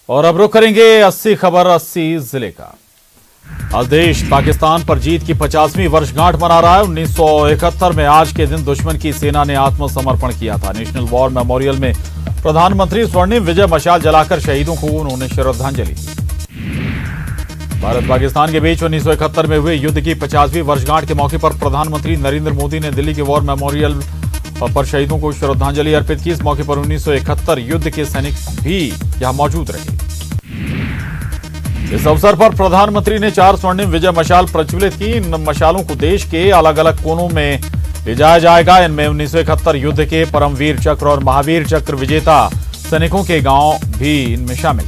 और अब रुख करेंगे 80 खबर 80 जिले का। आज देश पाकिस्तान पर जीत की 50वीं वर्षगांठ मना रहा है। 1971 में आज के दिन दुश्मन की सेना ने आत्मसमर्पण किया था। नेशनल वॉर मेमोरियल में प्रधानमंत्री स्वर्णिम विजय मशाल जलाकर शहीदों को उन्होंने श्रद्धांजलि दी। भारत पाकिस्तान के बीच 1971 में हुए युद्ध की 50वीं वर्षगांठ के मौके पर प्रधानमंत्री नरेंद्र मोदी ने दिल्ली के वॉर मेमोरियल पर शहीदों को श्रद्धांजलि अर्पित की। इस मौके पर 1971 युद्ध के सैनिक भी यहां मौजूद रहे। इस अवसर पर प्रधानमंत्री ने 4 स्वर्णिम विजय मशाल प्रज्वलित की। इन मशालों को देश के अलग अलग कोनों में ले जाया जाएगा। इनमें 1971 युद्ध के परमवीर चक्र और महावीर चक्र विजेता सैनिकों के गांव भी इनमें शामिल।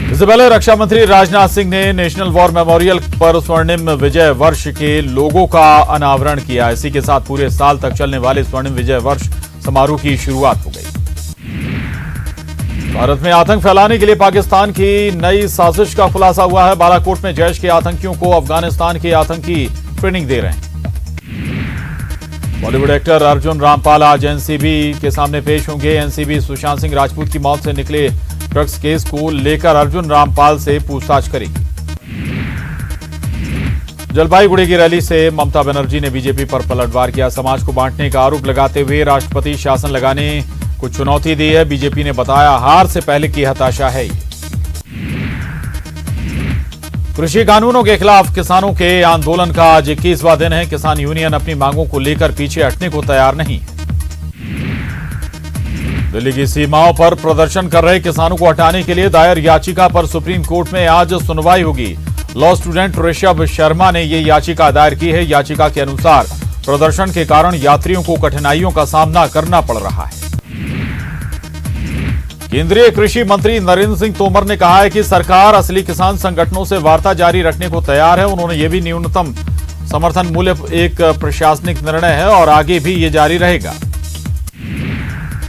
इससे पहले रक्षा मंत्री राजनाथ सिंह ने नेशनल वॉर मेमोरियल पर स्वर्णिम विजय वर्ष के लोगो का अनावरण किया। इसी के साथ पूरे साल तक चलने वाले स्वर्णिम विजय वर्ष समारोह की शुरुआत हो गई। भारत में आतंक फैलाने के लिए पाकिस्तान की नई साजिश का खुलासा हुआ है। बालाकोट में जैश के आतंकियों को अफगानिस्तान के आतंकी ट्रेनिंग दे रहे हैं। बॉलीवुड एक्टर अर्जुन रामपाल आज एनसीबी के सामने पेश होंगे। एनसीबी सुशांत सिंह राजपूत की मौत से निकले ड्रग्स केस को लेकर अर्जुन रामपाल से पूछताछ करेगी। जलपाईगुड़ी की रैली से ममता बनर्जी ने बीजेपी पर पलटवार किया। समाज को बांटने का आरोप लगाते हुए राष्ट्रपति शासन लगाने को चुनौती दी है। बीजेपी ने बताया हार से पहले की हताशा है। कृषि कानूनों के खिलाफ किसानों के आंदोलन का आज 21वां दिन है। किसान यूनियन अपनी मांगों को लेकर पीछे हटने को तैयार नहीं है। दिल्ली की सीमाओं पर प्रदर्शन कर रहे किसानों को हटाने के लिए दायर याचिका पर सुप्रीम कोर्ट में आज सुनवाई होगी। लॉ स्टूडेंट ऋषभ शर्मा ने यह याचिका दायर की है। याचिका के अनुसार प्रदर्शन के कारण यात्रियों को कठिनाइयों का सामना करना पड़ रहा है। केंद्रीय कृषि मंत्री नरेंद्र सिंह तोमर ने कहा है कि सरकार असली किसान संगठनों से वार्ता जारी रखने को तैयार है। उन्होंने यह भी न्यूनतम समर्थन मूल्य एक प्रशासनिक निर्णय है और आगे भी ये जारी रहेगा।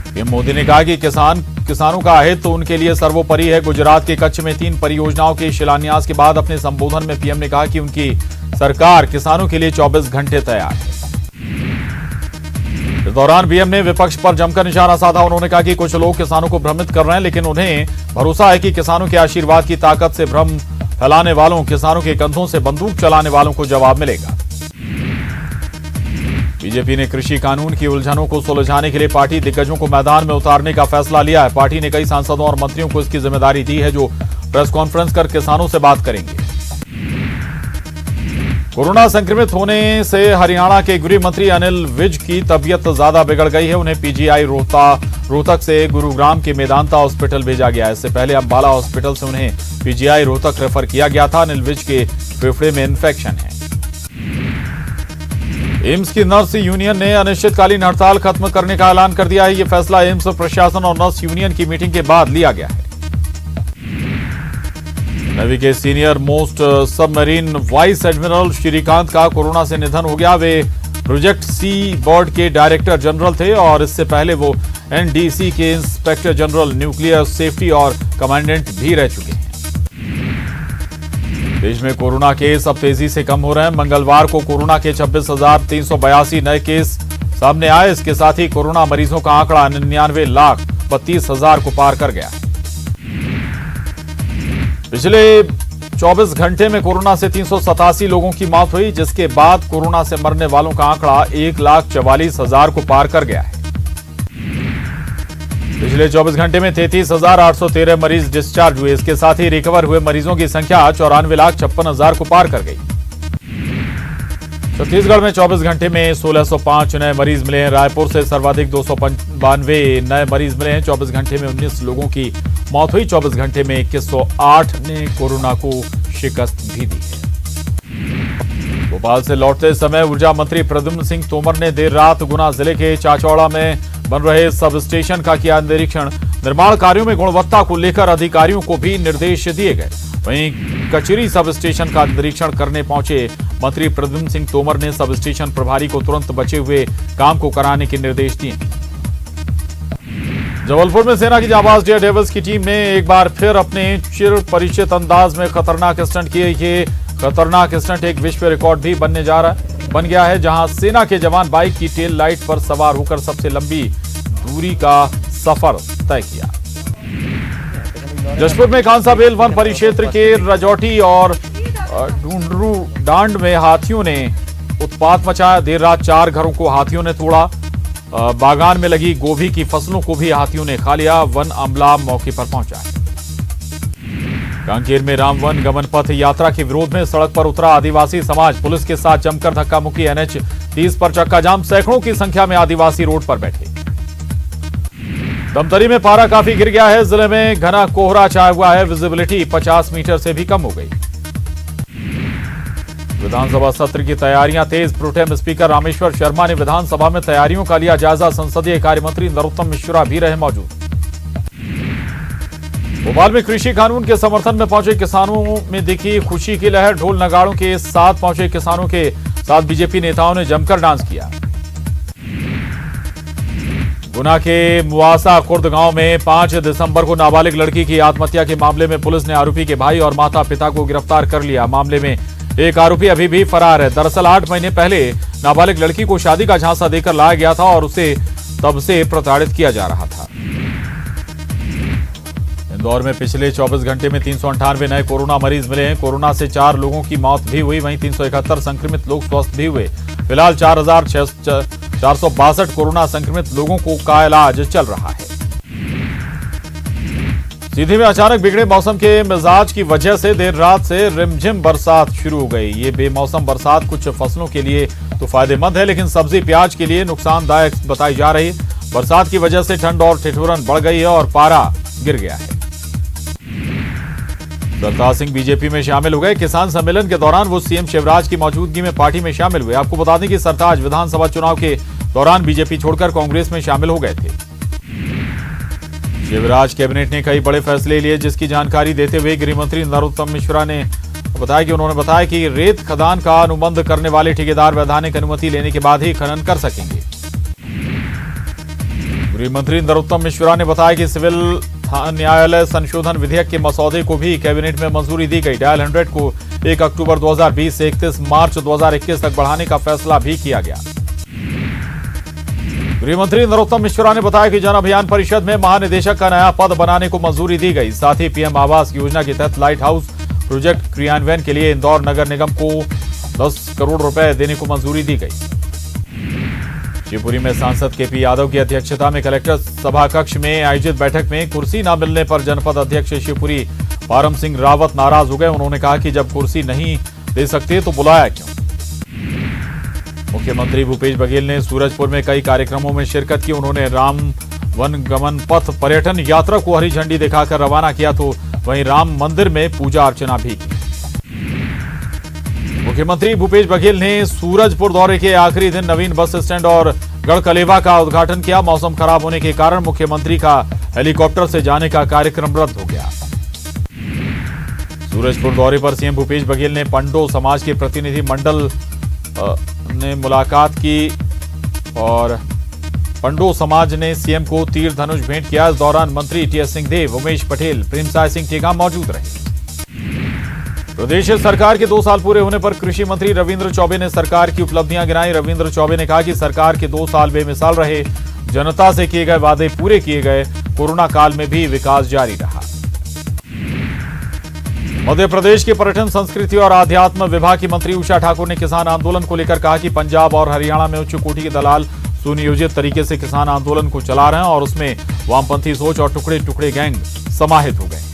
पीएम मोदी ने कहा कि किसानों का हित तो उनके लिए सर्वोपरि है। गुजरात के कच्छ में 3 परियोजनाओं के शिलान्यास के बाद अपने संबोधन में पीएम ने कहा कि उनकी सरकार किसानों के लिए 24 घंटे तैयार है। इस दौरान पीएम ने विपक्ष पर जमकर निशाना साधा। उन्होंने कहा कि कुछ लोग किसानों को भ्रमित कर रहे हैं, लेकिन उन्हें भरोसा है कि किसानों के आशीर्वाद की ताकत से भ्रम फैलाने वालों, किसानों के कंधों से बंदूक चलाने वालों को जवाब मिलेगा। बीजेपी ने कृषि कानून की उलझनों को सुलझाने के लिए पार्टी दिग्गजों को मैदान में उतारने का फैसला लिया है। पार्टी ने कई सांसदों और मंत्रियों को इसकी जिम्मेदारी दी है, जो प्रेस कॉन्फ्रेंस कर किसानों से बात करेंगे। कोरोना संक्रमित होने से हरियाणा के गृह मंत्री अनिल विज की तबीयत ज्यादा बिगड़ गई है। उन्हें पीजीआई रोहतक से गुरुग्राम के मेदांता हॉस्पिटल भेजा गया। इससे पहले अंबाला हॉस्पिटल से उन्हें पीजीआई रोहतक रेफर किया गया था। अनिल विज के फेफड़े में इन्फेक्शन है। एम्स की नर्स यूनियन ने अनिश्चितकालीन हड़ताल खत्म करने का ऐलान कर दिया है। यह फैसला एम्स प्रशासन और नर्स यूनियन की मीटिंग के बाद लिया गया है। नेवी के senior most submarine vice admiral Shrikant का कोरोना से निधन हो गया। वे प्रोजेक्ट सी बोर्ड के डायरेक्टर जनरल थे और इससे पहले वो एनडीसी के इंस्पेक्टर जनरल न्यूक्लियर सेफ्टी और कमांडेंट भी रह चुके हैं। देश में कोरोना केस अब तेजी से कम हो रहे हैं। मंगलवार को कोरोना के 26,382 नए केस सामने आए। इसके साथ ही कोरोना मरीजों का आंकड़ा 99,32,000 को पार कर गया। पिछले 24 घंटे में कोरोना से 387 लोगों की मौत हुई, जिसके बाद कोरोना से मरने वालों का आंकड़ा 1,44,000 को पार कर गया है। पिछले 24 घंटे में 33,813 मरीज डिस्चार्ज हुए। इसके साथ ही रिकवर हुए मरीजों की संख्या 94,56,000 को पार कर गई। छत्तीसगढ़ में 24 घंटे में 1,605 नए मरीज मिले हैं। रायपुर से सर्वाधिक 292 नए मरीज मिले हैं। 24 घंटे में 19 लोगों की मौत हुई। 24 घंटे में 2108 ने कोरोना को शिकस्त भी दी है। भोपाल से लौटते समय ऊर्जा मंत्री प्रद्युम्न सिंह तोमर ने देर रात गुना जिले के चाचौड़ा में बन रहे सब स्टेशन का किया निरीक्षण। निर्माण कार्यों में गुणवत्ता को लेकर अधिकारियों को भी निर्देश दिए गए। वहीं कचेरी सब स्टेशन का निरीक्षण करने पहुंचे मंत्री प्रद्युम्न सिंह तोमर ने सब स्टेशन प्रभारी को तुरंत बचे हुए काम को कराने के निर्देश दिए। जबलपुर में सेना की जाबाज डेयर डेविल्स की टीम ने एक बार फिर अपने चिर परिचित अंदाज में खतरनाक स्टंट किए। ये खतरनाक स्टंट एक विश्व रिकॉर्ड भी बन गया है, जहां सेना के जवान बाइक की टेल लाइट पर सवार होकर सबसे लंबी दूरी का सफर तय किया। जशपुर में खानसाबेल वन परिक्षेत्र के रजौटी और ढूंढरू डांड में हाथियों ने उत्पात मचाया। देर रात 4 घरों को हाथियों ने तोड़ा। बागान में लगी गोभी की फसलों को भी हाथियों ने खा लिया। वन अमला मौके पर पहुंचा है। कांकेर में राम वन गमन पथ यात्रा के विरोध में सड़क पर उतरा आदिवासी समाज। पुलिस के साथ जमकर धक्का मुक्की। NH 30 पर चक्का जाम। सैकड़ों की संख्या में आदिवासी रोड पर बैठे। दमतरी में पारा काफी गिर गया है। जिले में घना कोहरा छाया हुआ है। विजिबिलिटी 50 मीटर से भी कम हो गई। विधानसभा सत्र की तैयारियां तेज। प्रोटेम स्पीकर रामेश्वर शर्मा ने विधानसभा में तैयारियों का लिया जायजा। संसदीय कार्य मंत्री नरोत्तम मिश्रा भी रहे मौजूद। भोपाल में कृषि कानून के समर्थन में पहुंचे किसानों में दिखी खुशी की लहर। ढोल नगाड़ों के साथ पहुंचे किसानों के साथ बीजेपी नेताओं ने जमकर डांस किया। गुना के मुआसा खुर्द गांव में 5 दिसंबर को नाबालिग लड़की की आत्महत्या के मामले में पुलिस ने आरोपी के भाई और माता पिता को गिरफ्तार कर लिया। मामले में एक आरोपी अभी भी फरार है। दरअसल 8 महीने पहले नाबालिग लड़की को शादी का झांसा देकर लाया गया था और उसे तब से प्रताड़ित किया जा रहा था। इंदौर में पिछले 24 घंटे में 398 नए कोरोना मरीज मिले हैं। कोरोना से 4 लोगों की मौत भी हुई। वहीं 371 संक्रमित लोग स्वस्थ भी हुए। फिलहाल 4,462 कोरोना संक्रमित लोगों का इलाज चल रहा है। सीधी में अचानक बिगड़े मौसम के मिजाज की वजह से देर रात से रिमझिम बरसात शुरू हो गई। ये बेमौसम बरसात कुछ फसलों के लिए तो फायदेमंद है, लेकिन सब्जी प्याज के लिए नुकसानदायक बताई जा रही है। बरसात की वजह से ठंड और ठिठुरन बढ़ गई है और पारा गिर गया है। सरताज सिंह बीजेपी में शामिल हो गए। किसान सम्मेलन के दौरान वो सीएम शिवराज की मौजूदगी में पार्टी में शामिल हुए। आपको बता दें कि सरताज विधानसभा चुनाव के दौरान बीजेपी छोड़कर कांग्रेस में शामिल हो गए थे। शिवराज कैबिनेट ने कई बड़े फैसले लिए, जिसकी जानकारी देते हुए गृह मंत्री नरोत्तम मिश्रा ने उन्होंने बताया कि रेत खदान का अनुबंध करने वाले ठेकेदार वैधानिक अनुमति लेने के बाद ही खनन कर सकेंगे। गृह मंत्री नरोत्तम मिश्रा ने बताया कि सिविल न्यायालय संशोधन विधेयक के मसौदे को भी कैबिनेट में मंजूरी दी गई। डायल 100 को 1 अक्टूबर 2020 से 31 मार्च 2021 तक बढ़ाने का फैसला भी किया गया। गृह मंत्री नरोत्तम मिश्रा ने बताया कि जन अभियान परिषद में महानिदेशक का नया पद बनाने को मंजूरी दी गई। साथ ही पीएम आवास योजना के तहत लाइट हाउस प्रोजेक्ट क्रियान्वयन के लिए इंदौर नगर निगम को 10 करोड़ रुपए देने को मंजूरी दी गई। शिवपुरी में सांसद केपी यादव की अध्यक्षता में कलेक्टर सभा कक्ष में आयोजित बैठक में कुर्सी न मिलने पर जनपद अध्यक्ष शिवपुरी पारम सिंह रावत नाराज हो गए। उन्होंने कहा कि जब कुर्सी नहीं दे सकते तो बुलाया क्यों। मुख्यमंत्री भूपेश बघेल ने सूरजपुर में कई कार्यक्रमों में शिरकत की। उन्होंने राम वन गमन पथ पर्यटन यात्रा को हरी झंडी दिखाकर रवाना किया तो वहीं राम मंदिर में पूजा अर्चना भी की। मुख्यमंत्री भूपेश बघेल ने सूरजपुर दौरे के आखिरी दिन नवीन बस स्टैंड और गढ़कलेवा का उद्घाटन किया। मौसम खराब होने के कारण मुख्यमंत्री का हेलीकॉप्टर से जाने का कार्यक्रम रद्द हो गया। सूरजपुर दौरे पर सीएम भूपेश बघेल ने पंडो समाज के प्रतिनिधि मंडल ने मुलाकात की और पंडो समाज ने सीएम को तीर धनुष भेंट किया। इस दौरान मंत्री टीएस सिंहदेव, उमेश पटेल, प्रेमसाय सिंह टेकाम मौजूद रहे। प्रदेश सरकार के 2 साल पूरे होने पर कृषि मंत्री रविंद्र चौबे ने सरकार की उपलब्धियां गिनाई। रविंद्र चौबे ने कहा कि सरकार के 2 साल बेमिसाल रहे। जनता से किए गए वादे पूरे किए गए। कोरोना काल में भी विकास जारी रहा। मध्य प्रदेश के पर्यटन, संस्कृति और आध्यात्म विभाग की मंत्री उषा ठाकुर ने किसान आंदोलन को लेकर कहा कि पंजाब और हरियाणा में उच्च कोटि के दलाल सुनियोजित तरीके से किसान आंदोलन को चला रहे हैं और उसमें वामपंथी सोच और टुकड़े टुकड़े गैंग समाहित हो गए।